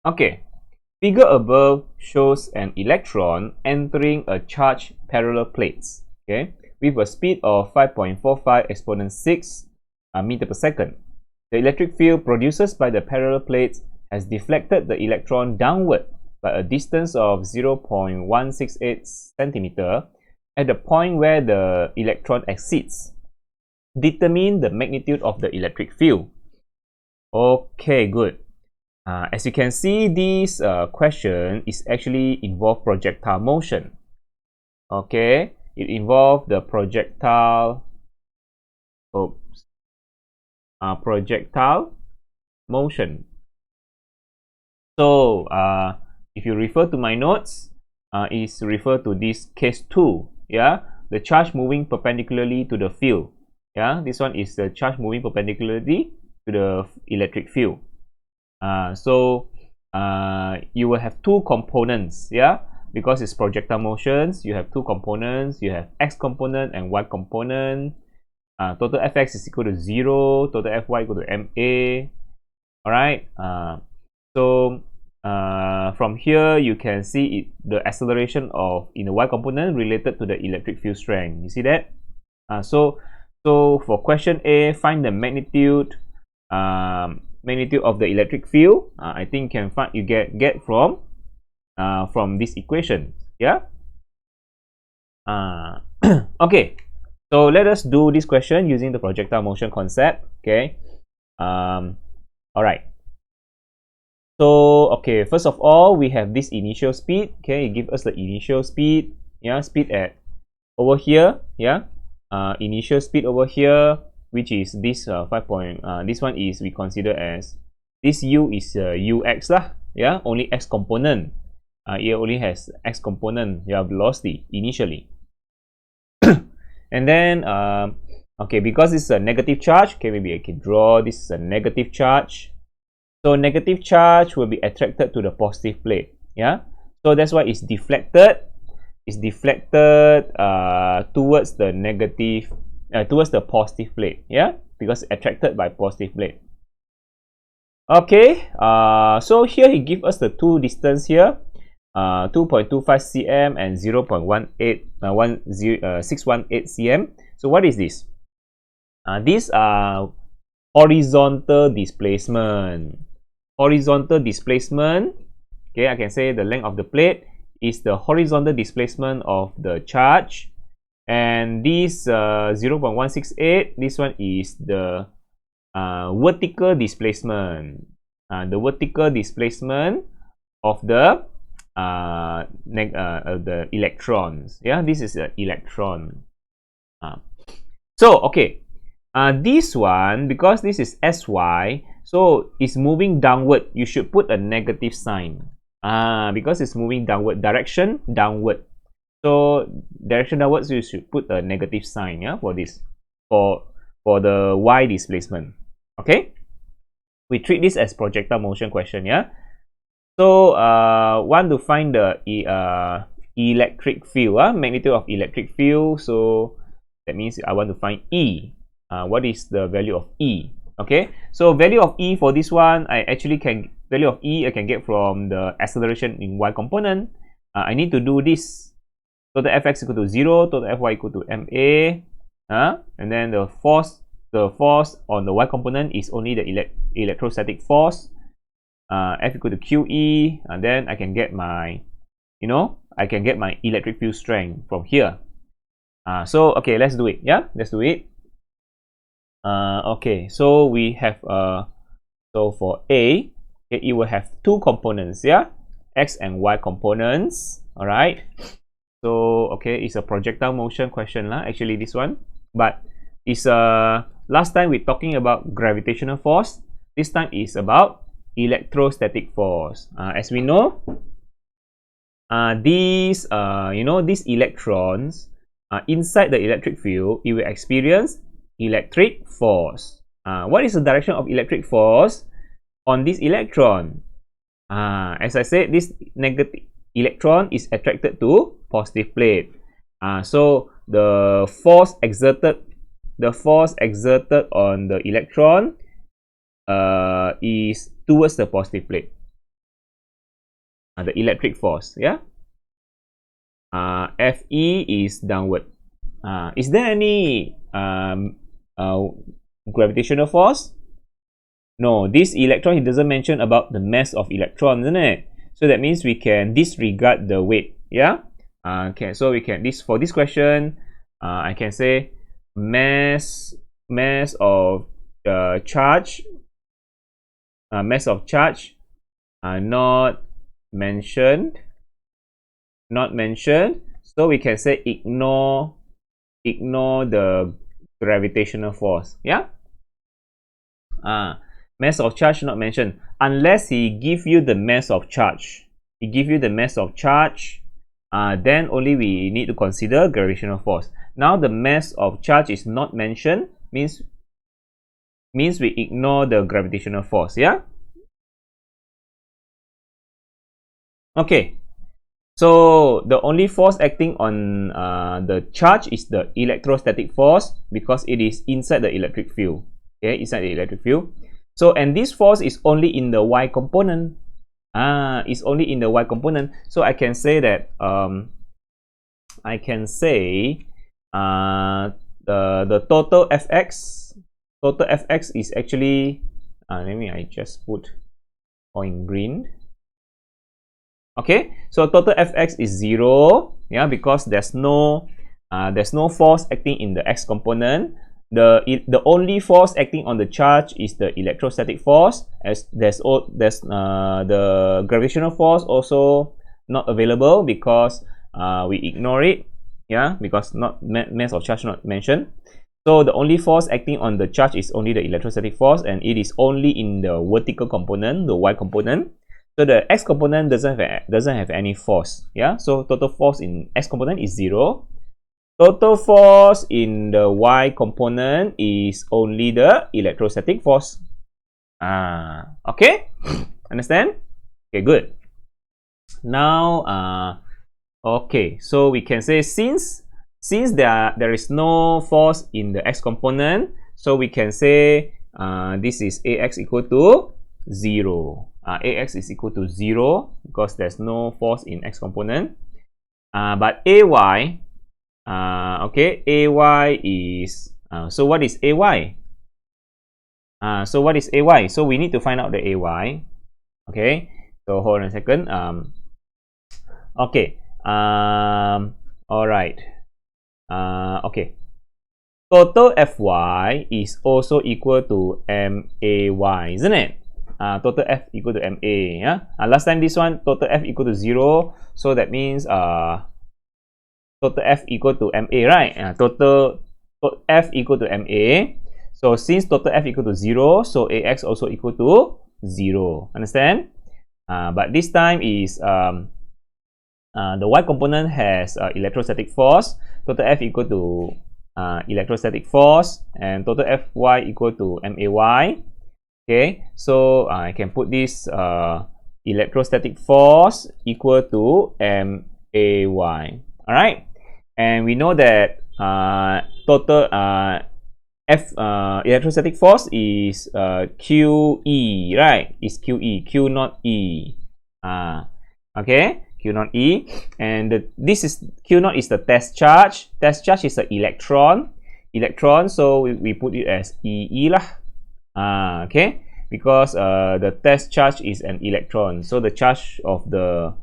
Okay, figure above shows an electron entering a charged parallel plates, okay, with a speed of 5.45 exponent 6 meter per second. The electric field produced by the parallel plates has deflected the electron downward by a distance of 0.168 centimeter at the point where the electron exits. Determine the magnitude of the electric field. Okay, good. As you can see, this question is actually involve projectile motion. Okay, it involves the projectile, projectile motion. So if you refer to my notes, is refer to this case 2. Yeah, the charge moving perpendicularly to the field. Yeah, this one is the charge moving perpendicularly to the electric field. So you will have two components. Yeah, because it's projectile motions, you have two components. You have x component and y component. Total fx is equal to 0, total fy equal to ma. All right. So from here you can see the acceleration of in the y component related to the electric field strength. You see that? So for question A, find the magnitude of the electric field. I think you get from this equation. Yeah. Okay. So let us do this question using the projectile motion concept. Okay. All right. So okay, first of all, we have this initial speed. Okay, it gives us the initial speed. Yeah, speed at over here. Yeah, initial speed over here, which is this 5 point. This one is we consider as this u is ux lah. Yeah, only x component. It only has x component. You have velocity initially, and then okay, because it's a negative charge. Okay, maybe I can draw this is a negative charge. So negative charge will be attracted to the positive plate. Yeah. So that's why it's deflected. It's deflected towards the negative, towards the positive plate. Yeah. Because attracted by positive plate. Okay. So here he gives us the two distance here. 2.25 cm and 0.618 cm. So what is this? These are horizontal displacement. Horizontal displacement, okay, I can say the length of the plate is the horizontal displacement of the charge, and this 0.168, this one is the vertical displacement. The vertical displacement of the electrons. Yeah, this is an electron. So okay, this one, because this is sy, so it's moving downward, you should put a negative sign. Because it's moving downward, direction downward. So direction downwards, you should put a negative sign. Yeah, for this, for the y displacement. Okay, we treat this as projectile motion question. Yeah. So want to find the electric field, magnitude of electric field. So that means I want to find E. What is the value of E? Okay, so value of E for this one, I actually can value of E I can get from the acceleration in y component. I need to do this. Total fx equal to 0, total fy equal to ma, and then the force on the y component is only the electrostatic force. F equal to QE, and then I can get my, I can get my electric field strength from here. So okay, let's do it. Yeah, let's do it. Okay, so we have so for A, okay, it will have two components. Yeah, x and y components. All right. So okay, it's a projectile motion question lah. Actually, this one, but it's last time we're talking about gravitational force. This time is about electrostatic force. As we know, these these electrons inside the electric field, it will experience electric force. What is the direction of electric force on this electron? As I said, this negative electron is attracted to positive plate. So the force exerted on the electron is towards the positive plate. the electric force. Yeah. Fe is downward. Is there any gravitational force? No, this electron, it doesn't mention about the mass of electron, isn't it? So that means we can disregard the weight. Yeah. Okay, so we can for this question, I can say mass of charge, mass of charge, not mentioned. So we can say ignore the gravitational force. Yeah. Mass of charge not mentioned unless he give you the mass of charge. Then only we need to consider gravitational force. Now the mass of charge is not mentioned, means we ignore the gravitational force. Yeah. Okay. So the only force acting on the charge is the electrostatic force, because it is inside the electric field. Okay, inside the electric field. So, and this force is only in the y component. It's only in the y component. So I can say that the total fx is actually I just put in green. Okay, so total fx is 0. Yeah, because there's no force acting in the x component. The only force acting on the charge is the electrostatic force, as there's the gravitational force also not available because we ignore it. Yeah, because not mass of charge not mentioned. So the only force acting on the charge is only the electrostatic force, and it is only in the vertical component, the y component. So the x component doesn't have any force. Yeah, so total force in x component is 0. Total force in the y component is only the electrostatic force. Okay, understand? Okay, good. Now, okay, so we can say since there is no force in the x component, so we can say this is ax equal to 0. Ax is equal to 0 because there's no force in x component. But ay, okay, ay is so what is ay? So we need to find out the ay. Okay, so hold on a second. Okay. All right. Okay. Total Fy is also equal to MAY, isn't it? Total F equal to MA. Yeah. Last time this one total F equal to 0, so that means total F equal to MA, right? Total F equal to MA. So since total F equal to 0, so AX also equal to 0. Understand? But this time is the y component has electrostatic force. Total F equal to electrostatic force, and total Fy equal to MAY. Okay, so I can put this electrostatic force equal to MAY. All right, and we know that total electrostatic force is QE, right? Is QE, Q not E. Okay, Q naught E, and this is Q naught is the test charge. Test charge is an electron. So we put it as EE lah. Okay, because the test charge is an electron, so the charge of the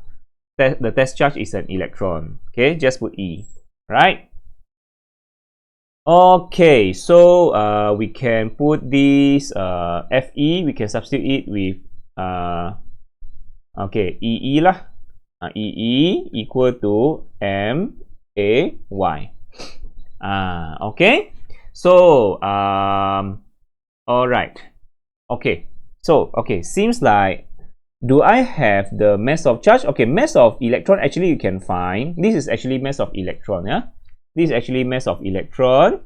test charge is an electron. Okay, just put E, right? Okay, so we can put this Fe, we can substitute it with okay, EE lah. EE equal to MAY. Okay, so all right. Okay, so seems like, do I have the mass of charge? Okay, mass of electron, actually you can find, this is actually mass of electron. Yeah, this is actually mass of electron.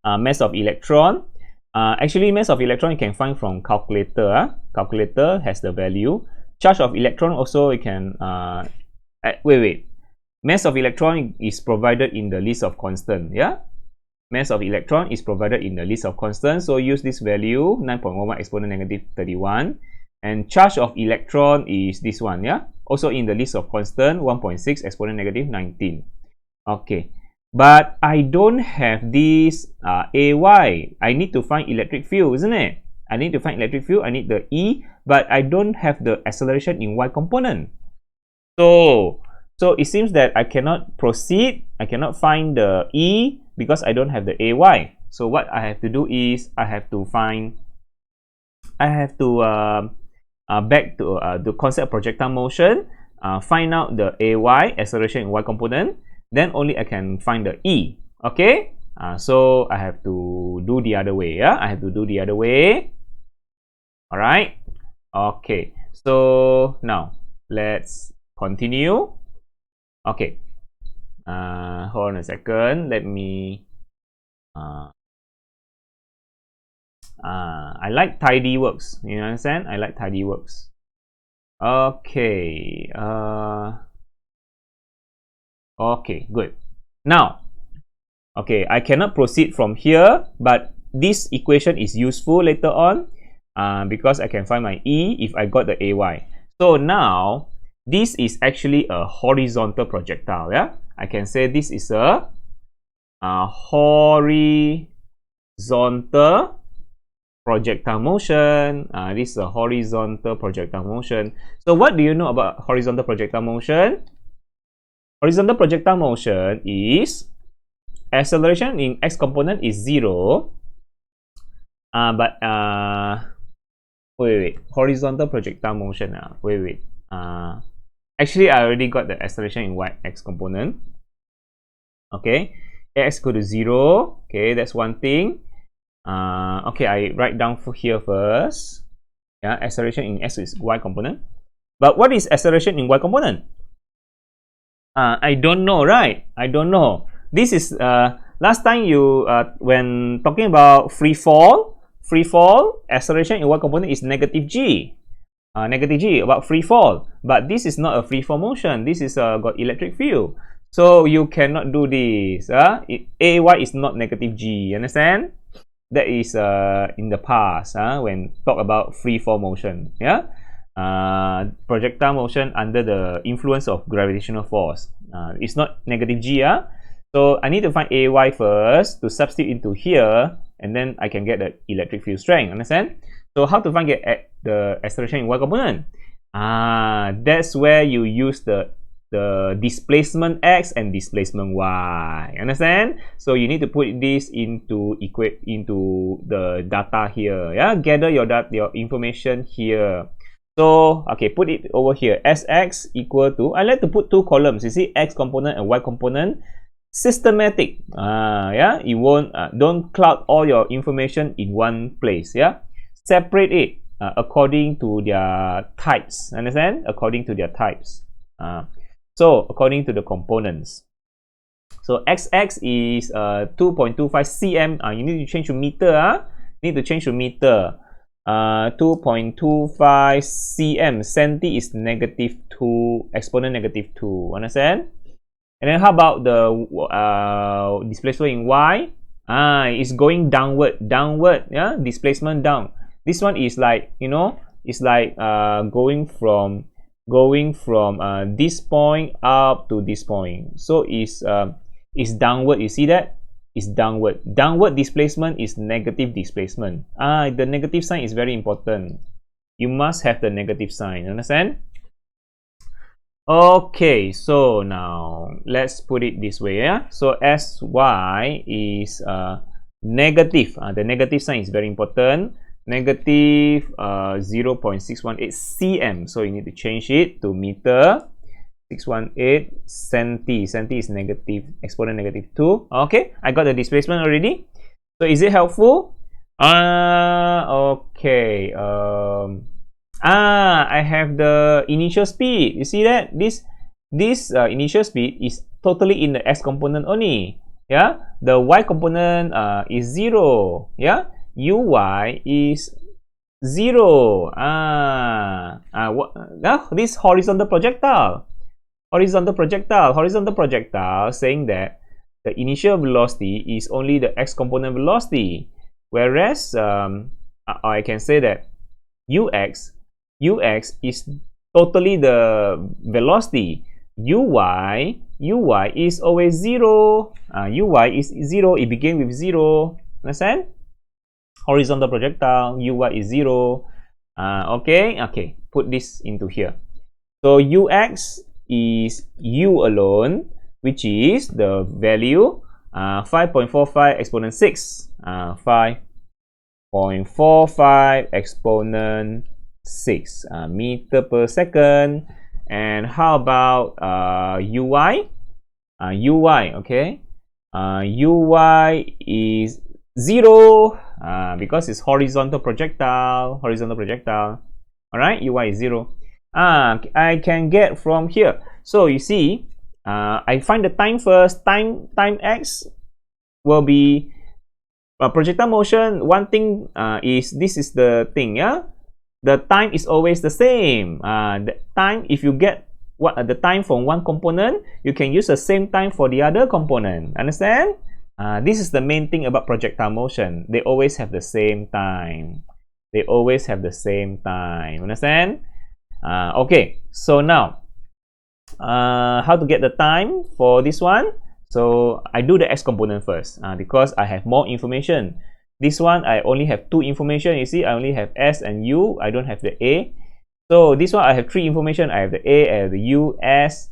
Actually mass of electron you can find from calculator. Calculator has the value. Charge of electron also you can wait, mass of electron is provided in the list of constant. Yeah, mass of electron is provided in the list of constant, so use this value 9.11 exponent negative 31. And charge of electron is this one, yeah? Also in the list of constant, 1.6 exponent negative 19. Okay. But I don't have this AY. I need to find electric field, isn't it? I need to find electric field. I need the E, but I don't have the acceleration in Y component. So it seems that I cannot proceed. I cannot find the E because I don't have the AY. So what I have to do is I have to back to the concept of projectile motion, find out the AY, acceleration in Y component, then only I can find the E. Okay, so I have to do the other way. Yeah, I have to do the other way. All right. Okay, so now let's continue. Okay, hold on a second. Let me. I like tidy works. You understand? I like tidy works. Okay. Okay, good. Now, okay, I cannot proceed from here, but this equation is useful later on because I can find my E if I got the AY. So now, this is actually a horizontal projectile. Yeah, I can say this is a horizontal projectile motion. This is a horizontal projectile motion. So what do you know about horizontal projectile motion? Horizontal projectile motion is acceleration in x component is 0. Wait. Horizontal projectile motion. Wait. Actually, I already got the acceleration in y x component. Okay, x equal to 0. Okay, that's one thing. Okay, I write down for here first. Yeah, acceleration in x is y component. But what is acceleration in y component? I don't know, right? I don't know. This is last time you when talking about free fall, acceleration in y component is negative g. Negative g about free fall. But this is not a free fall motion. This is got electric field. So you cannot do this. AY is not negative g. Understand? That is in the past when talk about free fall motion. Yeah. Projectile motion under the influence of gravitational force. It's not negative g. So I need to find AY first to substitute into here, and then I can get the electric field strength. Understand? So how to find the acceleration in y component? That's where you use the displacement x and displacement y. Understand? So you need to put this into the data here. Yeah, gather your information here. So okay, put it over here. Sx equal to, I like to put two columns. You see, x component and y component. Systematic. Yeah, you won't don't cloud all your information in one place. Yeah, separate it according to their types. Understand? According to their types. So according to the components. So xx is 2.25 cm. You need to change to meter. Need to change to meter. 2.25 cm. Centi is negative 2, exponent negative 2. Understand? And then how about the displacement in y? It's going downward. Yeah, displacement down. This one is like, you know, it's like going from this point up to this point. So it's downward. You see that? It's downward. Downward displacement is negative displacement. The negative sign is very important. You must have the negative sign. Understand? Okay, so now let's put it this way. Yeah, so sy is negative. The negative sign is very important. Negative 0.618 cm. So you need to change it to meter. 618 centi. Centi is negative, exponent negative 2. Okay, I got the displacement already. So is it helpful? Okay. I have the initial speed. You see that? This initial speed is totally in the x component only. Yeah, the y component is 0. Yeah, uy is 0. This horizontal projectile. Horizontal projectile saying that the initial velocity is only the x component velocity, whereas I can say that ux ux is totally the velocity. uy is always 0. Uy is 0. It begins with 0. Understand? Horizontal projectile, uy is 0. Okay, put this into here. So ux is u alone, which is the value 5.45 exponent 6. 5.45 exponent 6 meter per second. And how about uy? Okay. Uy is 0 because it's horizontal projectile. All right, uy is 0. I can get from here. So you see, I find the time first. Time x will be projectile motion. One thing is, this is the thing, yeah. The time is always the same. The time, if you get the time from one component, you can use the same time for the other component. Understand? This is the main thing about projectile motion. They always have the same time. Understand? Okay, so now how to get the time for this one? So I do the x component first because I have more information. This one I only have 2 information. You see, I only have s and u. I don't have the a. So this one I have 3 information. I have the a, I have the u, s,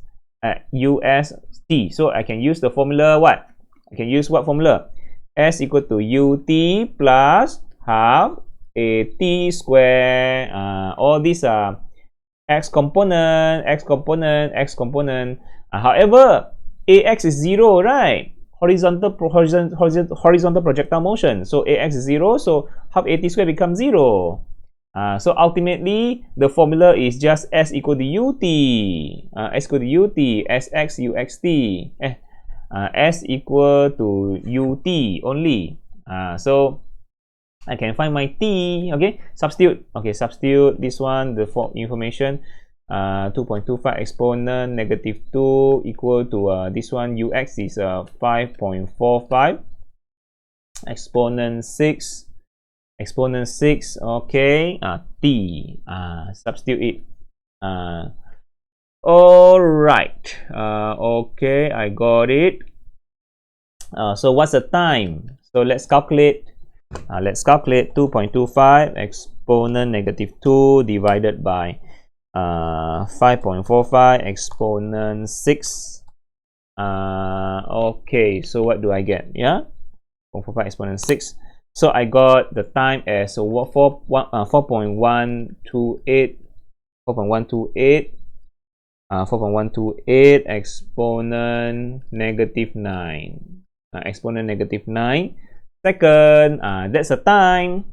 t. So I can use the formula what? I can use what formula? S equal to ut plus half a t square. All these are x component. However, ax is 0, right? Horizontal projectile motion. So ax is 0. So half at square becomes 0. So ultimately, the formula is just s equal to ut. Sx uxt. S equal to ut only. So I can find my t. Okay, substitute. Okay, substitute this one, the information. 2.25 exponent negative 2 equal to this one, ux is 5.45 exponent 6. Okay, t, substitute it. All right. Okay, I got it. So what's the time? So let's calculate. 2.25 exponent negative 2 divided by 5.45 exponent 6. Okay, so what do I get? Yeah, 4.45 exponent 6. So I got the time as 4.128 exponent negative 9. Exponent negative 9 second. That's a time.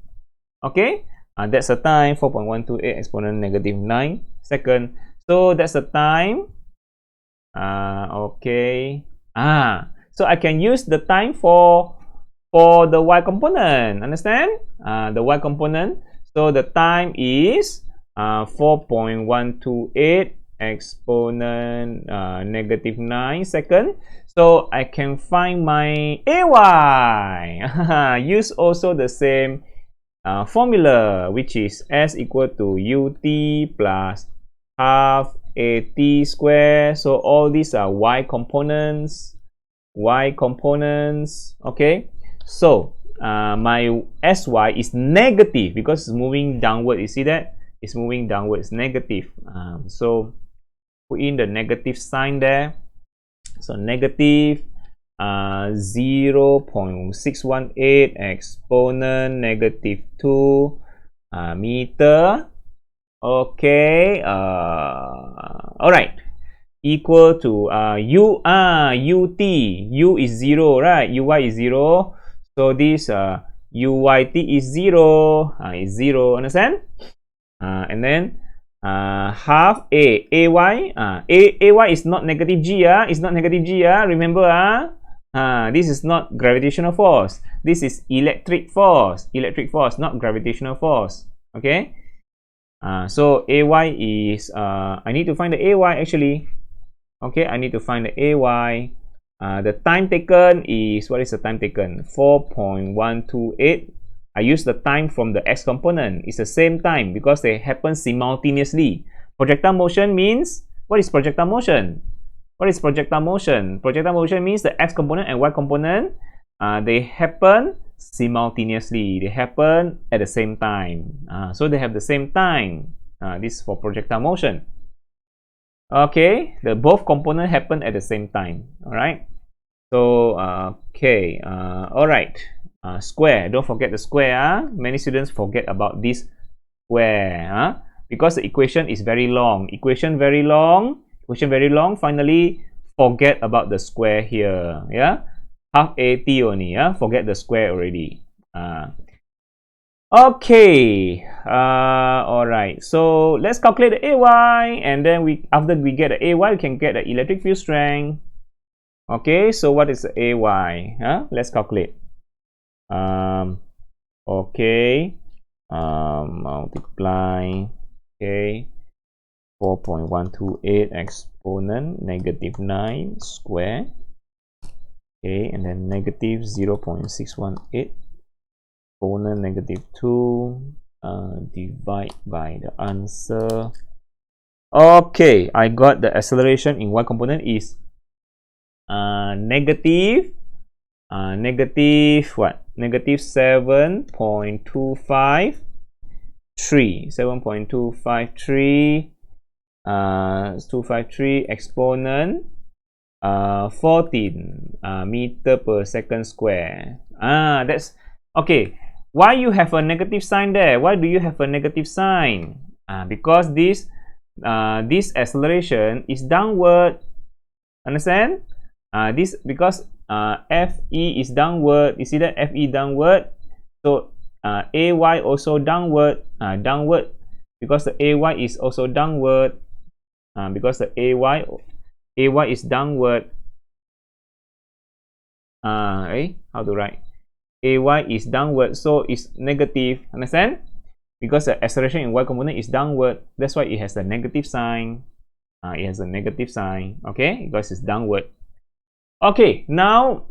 Okay, that's a time. 4.128 exponent negative 9 second. So that's a time. Okay. So I can use the time for the y component. Understand? The y component. So the time is 4.128 exponent negative 9 second. So I can find my ay. Use also the same formula, which is s equal to ut plus half at square. So all these are y components. Okay, so my sy is negative because it's moving downward. You see that? It's moving downward. It's negative. So put in the negative sign there. So negative 0.618 exponent negative 2 meter. Okay. All right. Equal to ut. U is 0, right? Uy is 0. So this uyt is 0. Is 0. Understand? And then half ay. Ay is not negative g. It's not negative g. Remember, this is not gravitational force. This is electric force. Not gravitational force. Okay. So ay is I need to find the ay actually. Okay, I need to find the ay. The time taken is, what is the time taken? 4.128 I use the time from the x component. It's the same time because they happen simultaneously. Projectile motion means, what is projectile motion? What is projectile motion? Projectile motion means the x component and y component, they happen simultaneously. They happen at the same time. So they have the same time. This is for projectile motion. Okay, the both components happen at the same time. All right. So okay. All right. Square. Don't forget the square. Many students forget about this square. Because the equation is very long. Equation very long. Finally, forget about the square here. Yeah. Half AT only. Yeah. Forget the square already. Okay. All right. So let's calculate the AY, and then after we get the AY, we can get the electric field strength. Okay. So what is the AY? Let's calculate. Okay. Multiply. Okay. 4.128 exponent negative 9 square. Okay, and then negative 0.618 exponent negative 2 divide by the answer. Okay, I got the acceleration in y component is negative what? Negative 7.253 253 exponent 14 meter per second square. That's okay. Why you have a negative sign there? Why do you have a negative sign? Because this acceleration is downward. Understand? This because FE is downward. You see that FE downward. So AY also downward. Downward because the AY is also downward. Because the AY is downward. How to write? AY is downward, so it's negative. Understand? Because the acceleration in y component is downward, that's why it has a negative sign. It has a negative sign. Okay, because it's downward. Okay, now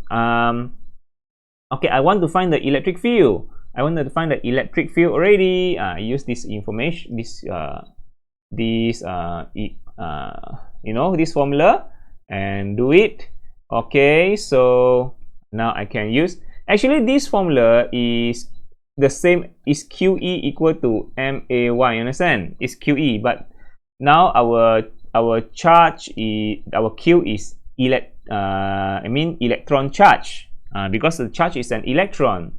okay, I want to find the electric field. I wanted to find the electric field already. Use this information, this this formula and do it. Okay, so now I can use, actually this formula is the same, is QE equal to MAY. Understand? It's QE, but now our charge is, our Q is electron charge, because the charge is an electron.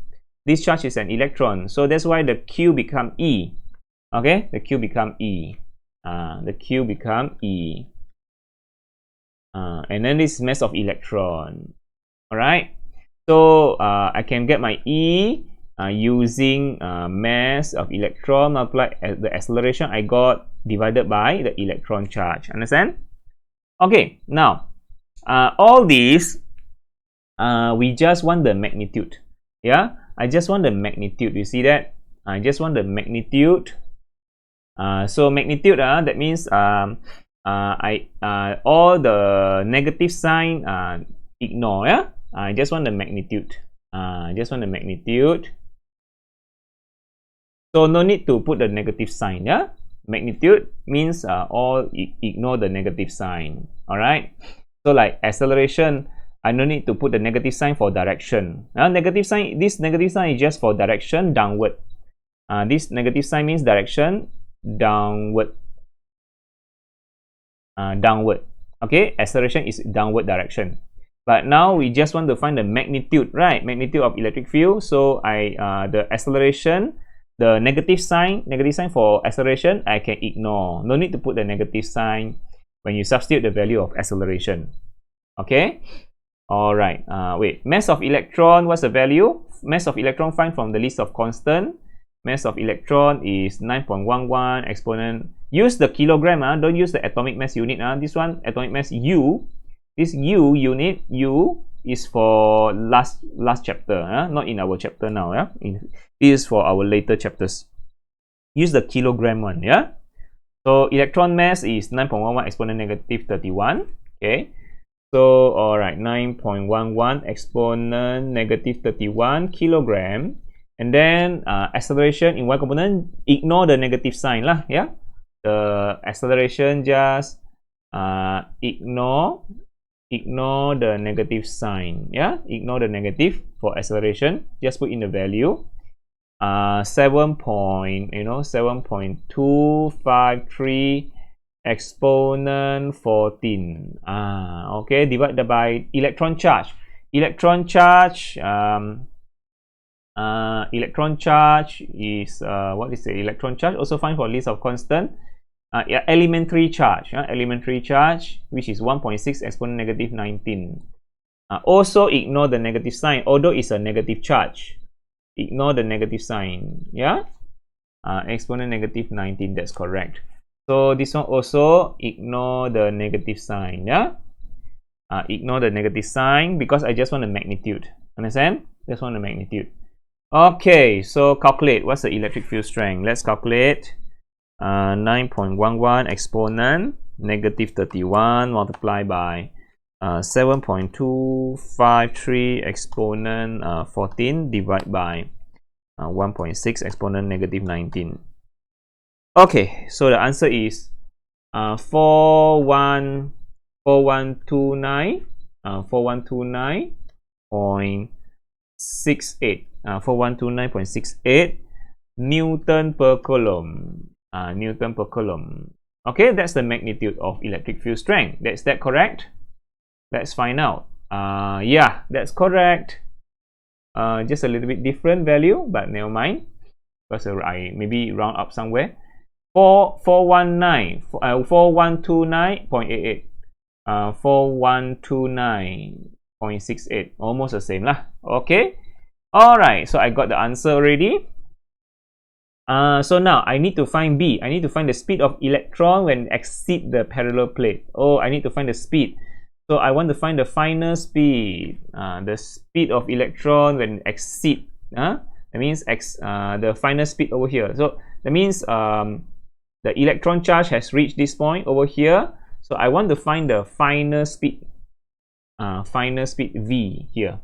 This charge is an electron, so that's why the Q become E. Okay, the Q become E. The Q become E. And then this mass of electron. All right. So I can get my E using mass of electron multiplied the acceleration I got divided by the electron charge. Understand? Okay. Now all these we just want the magnitude. Yeah. I just want the magnitude. You see that? I just want the magnitude. So magnitude, that means all the negative sign ignore. Yeah, I just want the magnitude. Just want the magnitude. So no need to put the negative sign. Yeah, magnitude means all ignore the negative sign. All right. So like acceleration, I no need to put the negative sign for direction. Negative sign. This negative sign is just for direction downward. This negative sign means direction downward. Downward. Okay, acceleration is downward direction. But now we just want to find the magnitude, right? Magnitude of electric field. So the acceleration, the negative sign for acceleration, I can ignore. No need to put the negative sign when you substitute the value of acceleration. Okay. All right. Wait. Mass of electron. What's the value? Mass of electron find from the list of constant. Mass of electron is 9.11 exponent. Use the kilogram. Don't use the atomic mass unit. This one atomic mass U. This U unit, U is for last chapter. Not in our chapter now. This is for our later chapters. Use the kilogram one. Yeah. So electron mass is 9.11 exponent negative 31. Okay. So all right, 9.11 exponent negative 31 kilogram And then acceleration in y component, ignore the negative sign lah, yeah. The acceleration just ignore the negative sign, yeah. Ignore the negative for acceleration. Just put in the value 7.253 exponent 14. Okay, divided by electron charge. Electron charge is what is the electron charge? Also find for list of constant. Elementary charge, which is 1.6 exponent negative 19. Also ignore the negative sign, although it's a negative charge. Ignore the negative sign, yeah. Exponent negative 19, that's correct. So this one also ignore the negative sign, yeah. Ignore the negative sign because I just want the magnitude. Understand? Just want the magnitude. Okay, so calculate what's the electric field strength. Let's calculate 9.11 exponent negative 31 multiplied by 7.253 exponent 14 divided by 1.6 exponent negative 19. Okay, so the answer is 4129.68 Newton per Coulomb. Newton per Coulomb. Okay, that's the magnitude of electric field strength. Is that correct? Let's find out. Yeah, that's correct. Just a little bit different value, but never mind, because I maybe round up somewhere. 4129.88. 4129.68. Almost the same lah. Okay. All right. So I got the answer already. So now I need to find B. I need to find the speed of electron when exceed the parallel plate. Oh, I need to find the speed. So I want to find the final speed. The speed of electron when exceed. That means the final speed over here. So that means the electron charge has reached this point over here. So I want to find the final speed. Final speed V here.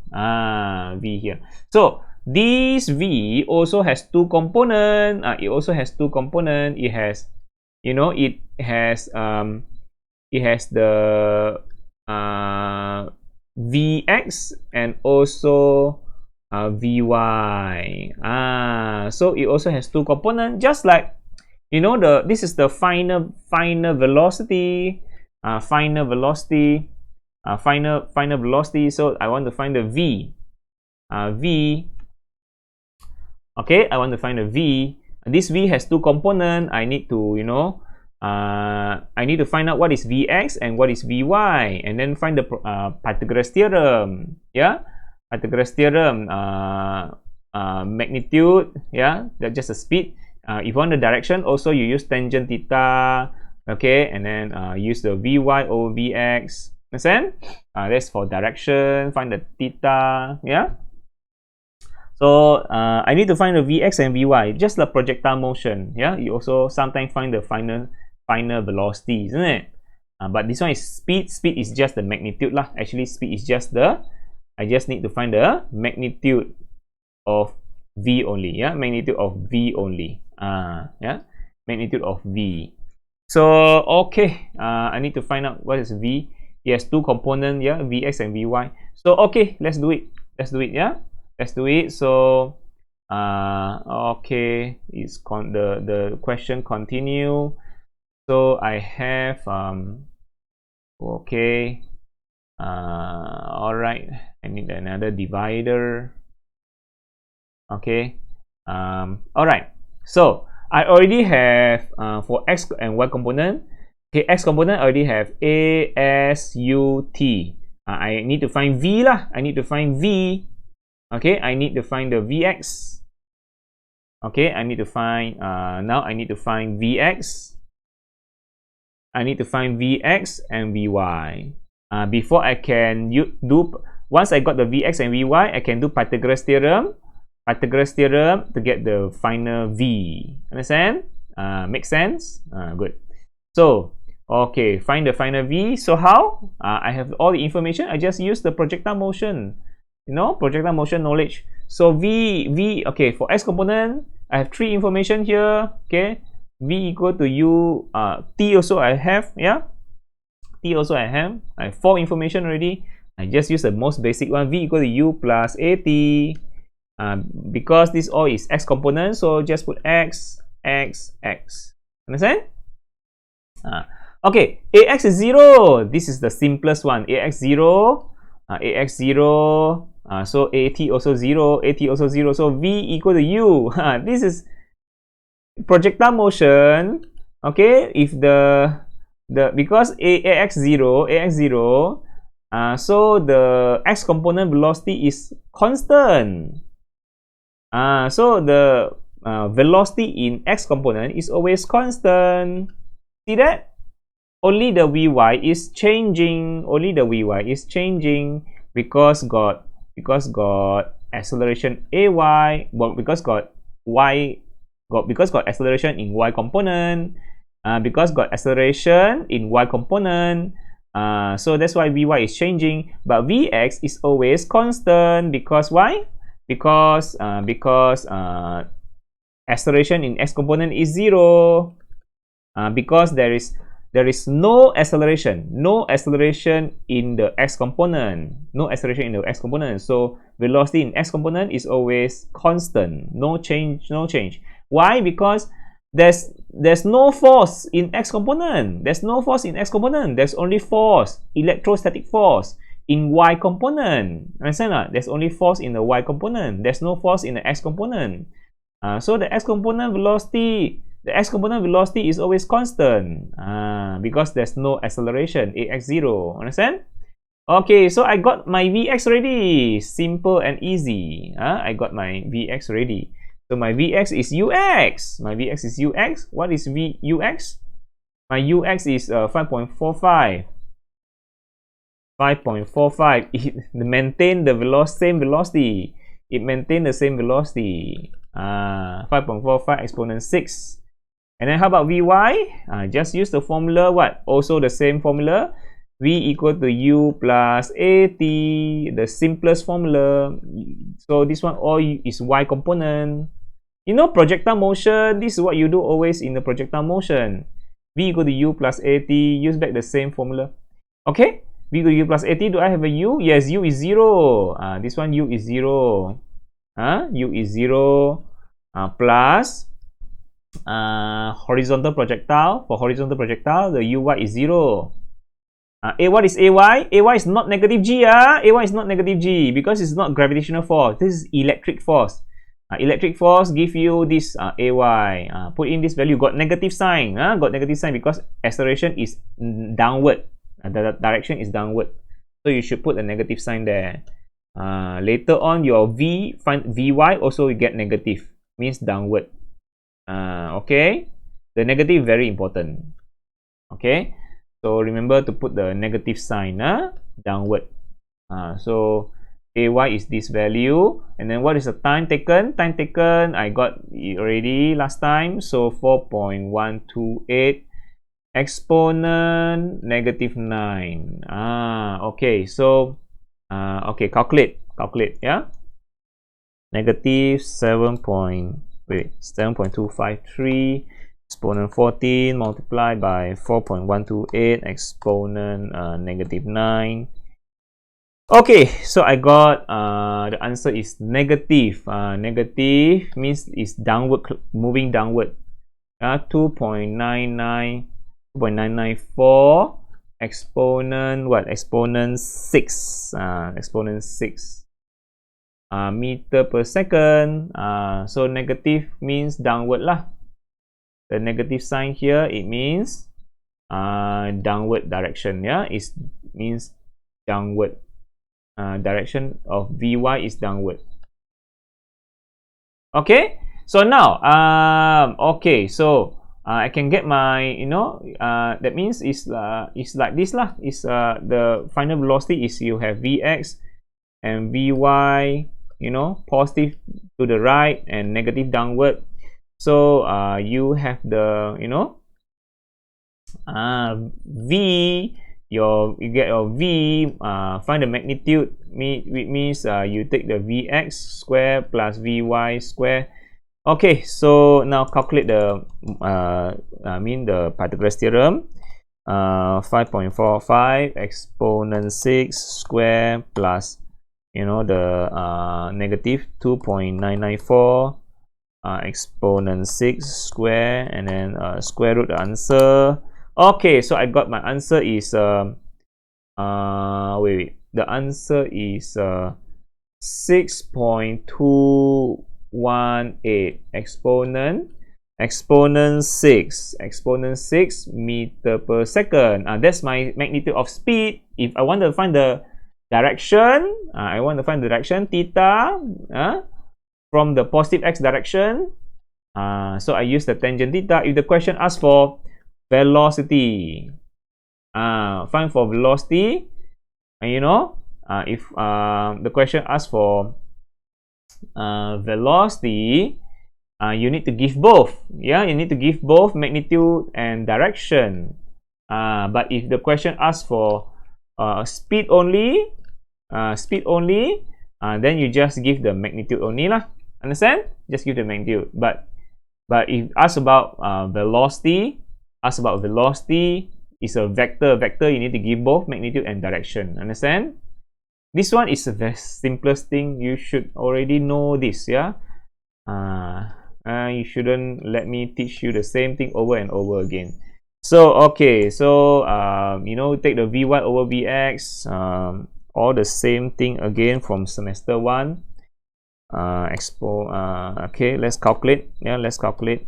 V here. So this V also has two components. It also has two components. It has, you know, it has the Vx and also Vy. So it also has two components, just like, you know, this is the final velocity. Final velocity. So I want to find the V. Okay, I want to find the V. This V has two components. I need to, you know, I need to find out what is Vx and what is Vy, and then find the Pythagoras theorem. Yeah, Pythagoras theorem. Magnitude. Yeah, that's just a speed. If you want the direction, also you use tangent theta. Okay, and then use the Vy over Vx. Understand? That's for direction. Find the theta. Yeah. So I need to find the Vx and Vy, just the projectile motion. Yeah, you also sometimes find the final velocity, isn't it? But this one is speed. Speed is just the magnitude lah. Actually, speed is just I just need to find the magnitude of V only. Yeah, magnitude of V only. Yeah, magnitude of V. So okay, I need to find out what is V. It has two components. Yeah, Vx and Vy. So okay, let's do it. Yeah. Let's do it. So okay, it's the question continue. So I have okay, all right, I need another divider. Okay, all right, so I already have for x and y component. Okay, x component I already have a, s, u, t. I need to find v lah. I need to find v. Okay, I need to find the Vx. Okay, I need to find now I need to find Vx. I need to find Vx and Vy. Before I can once I got the Vx and Vy, I can do Pythagoras theorem. Pythagoras theorem to get the final V. Understand? Make sense? Good. So okay, find the final V. So how? I have all the information. I just use the projectile motion. You know, projectile motion knowledge. So v, okay, for x component, I have 3 information here. Okay, v equal to u, t also I have, yeah, t also I have 4 information already. I just use the most basic one, v equal to u plus at. Because this all is x component, so just put x, x, x. Understand? Okay, ax is 0. This is the simplest one. Ax 0, ax 0. So at also 0, at also 0. So v equal to u. This is projectile motion. Okay, if because ax 0, so the x component velocity is constant. So the velocity in x component is always constant. See that? Only the Vy is changing. Only the Vy is changing because got acceleration ay. Well, because got acceleration in y component. Because got acceleration in y component. So that's why Vy is changing. But Vx is always constant because why? Because acceleration in x component is 0. Because there is no acceleration in the x component, so velocity in x component is always constant, no change. Why? Because there's no force in x component. There's only force, electrostatic force, in y component. Understand? There's only force in the y component. There's no force in the x component. So the x component velocity is always constant because there's no acceleration, ax 0. Understand? Okay, so I got my Vx already. Simple and easy. I got my Vx already. So my Vx is Ux. What is Ux? My Ux is 5.45. 5.45. It maintained the same velocity. 5.45 exponent 6. And then how about Vy? Just use the formula. What? Also the same formula. V equal to u plus at, the simplest formula. So this one all is y component. You know projectile motion, this is what you do always in the projectile motion. V equal to u plus at, use back the same formula. Okay, v equal to u plus at, do I have a u? Yes, u is 0. This one u is 0. U is 0 plus horizontal projectile. For horizontal projectile, the uy is 0. What is ay? Ay is not negative g. Ay is not negative g because it's not gravitational force. This is electric force. Electric force give you this ay. Put in this value, got negative sign. Got negative sign because acceleration is downward. The direction is downward. So you should put a negative sign there. Later on, your Vy also you get negative, means downward. Okay, the negative very important. Okay, so remember to put the negative sign downward. So ay is this value, and then what is the time taken? Time taken I got it already last time, so 4.128 exponent negative 9. Okay, so okay, calculate, yeah. Negative 7.253 exponent 14 multiplied by 4.128 exponent negative 9. Okay, so I got the answer is negative. Negative means it's downward, moving downward. 2.994 exponent what? Exponent 6. Exponent 6 meter per second. So negative means downward lah. The negative sign here, it means downward direction. Yeah, it means downward. Direction of Vy is downward. Okay, so now okay, so I can get my, that means it's like this lah. Is the final velocity is you have Vx and Vy, positive to the right and negative downward. So you have the V you get your v, find the magnitude, which means you take the vx square plus vy square. Okay, so now calculate the the Pythagoras theorem. 5.45 exponent 6 square plus the negative 2.994 exponent 6 square, and then square root the answer. Okay, so I got my answer is wait, the answer is 6.218 exponent 6 meter per second. That's my magnitude of speed. If I want to find the direction, theta from the positive x direction. So I use the tangent theta. If the question asks for velocity, find for velocity, if the question asks for velocity, you need to give both. Yeah, you need to give both magnitude and direction. But if the question asks for speed only, then you just give the magnitude only lah. Understand? Just give the magnitude. But if ask about velocity, is a vector. Vector, you need to give both magnitude and direction. Understand? This one is the simplest thing. You should already know this. Yeah. You shouldn't let me teach you the same thing over and over again. So okay, so take the vy over vx, all the same thing again from semester 1. Okay, let's calculate. Yeah, let's calculate.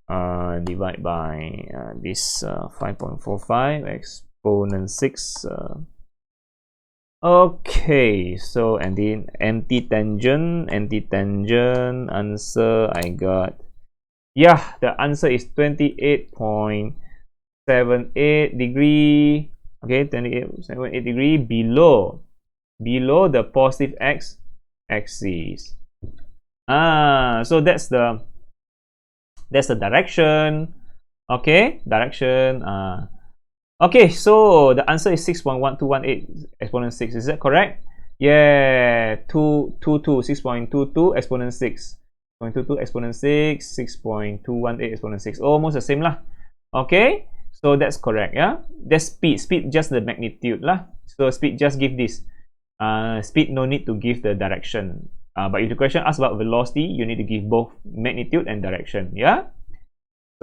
Divide by this 5.45 exponent 6. Okay, so and then anti-tangent answer I got, yeah, the answer is 28.78 degree. Okay, 28.78 degree below the positive x axis. So that's the direction. Okay, direction. Okay, so the answer is 6.1218 exponent 6. Is that correct? Yeah, 6.22 exponent 6. 6.22 exponent 6, 6.218 exponent 6. Almost the same lah. Okay, so that's correct. Yeah, that's speed. Speed just the magnitude lah. So speed just give this. Speed no need to give the direction. But if the question asks about velocity, you need to give both magnitude and direction. Yeah.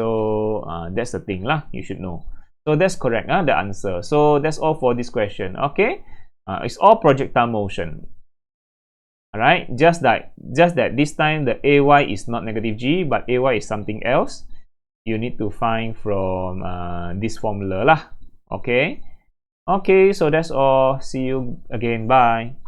So that's the thing lah. You should know. So that's correct, the answer. So that's all for this question. Okay, it's all projectile motion. All right, just that this time the ay is not negative g, but ay is something else. You need to find from this formula lah. Okay. Okay, so that's all. See you again. Bye.